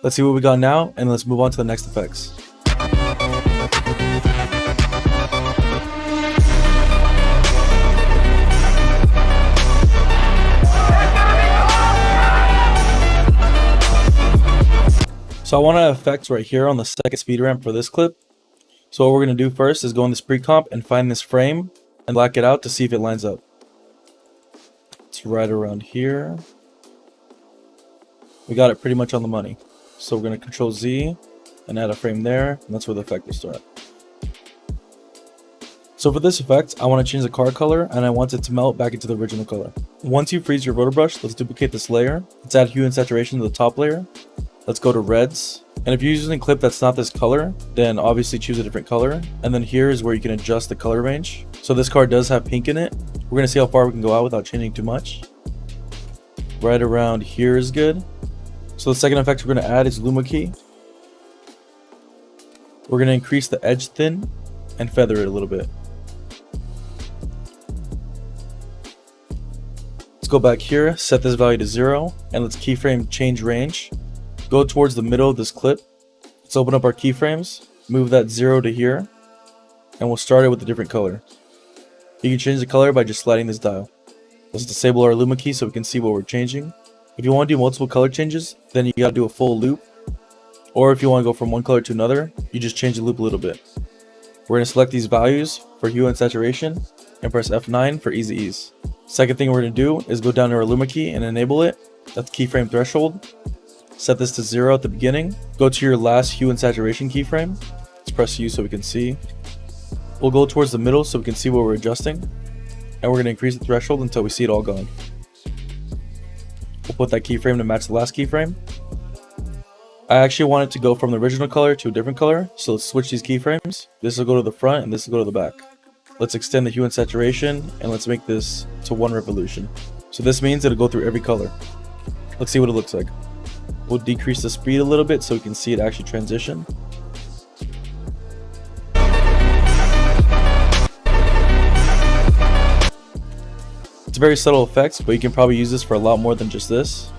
Let's see what we got now, and let's move on to the next effects. So I want to have effects right here on the second speed ramp for this clip. So what we're going to do first is go in this pre-comp and find this frame and black it out to see if it lines up. It's right around here. We got it pretty much on the money. So we're going to Control Z and add a frame there, and that's where the effect will start. So for this effect, I want to change the car color and I want it to melt back into the original color. Once you freeze your rotor brush, let's duplicate this layer. Let's add hue and saturation to the top layer. Let's go to reds. And if you're using a clip that's not this color, then obviously choose a different color. And then here is where you can adjust the color range. So this car does have pink in it. We're going to see how far we can go out without changing too much. Right around here is good. So the second effect we're going to add is Luma Key. We're going to increase the edge thin and feather it a little bit. Let's go back here, set this value to 0, and let's keyframe change range. Go towards the middle of this clip. Let's open up our keyframes, move that 0 to here, and we'll start it with a different color. You can change the color by just sliding this dial. Let's disable our Luma Key so we can see what we're changing. If you want to do multiple color changes, then you gotta do a full loop. Or if you want to go from one color to another, you just change the loop a little bit. We're going to select these values for hue and saturation and press F9 for easy ease. Second thing we're going to do is go down to our Luma Key and enable it. That's keyframe threshold. Set this to 0 at the beginning. Go to your last hue and saturation keyframe. Let's press U so we can see. We'll go towards the middle so we can see what we're adjusting. And we're going to increase the threshold until we see it all gone. We'll put that keyframe to match the last keyframe. I actually want it to go from the original color to a different color, so let's switch these keyframes. This will go to the front and this will go to the back. Let's extend the hue and saturation and let's make this to 1 revolution. So this means it'll go through every color. Let's see what it looks like. We'll decrease the speed a little bit so we can see it actually transition. It's very subtle effects, but you can probably use this for a lot more than just this.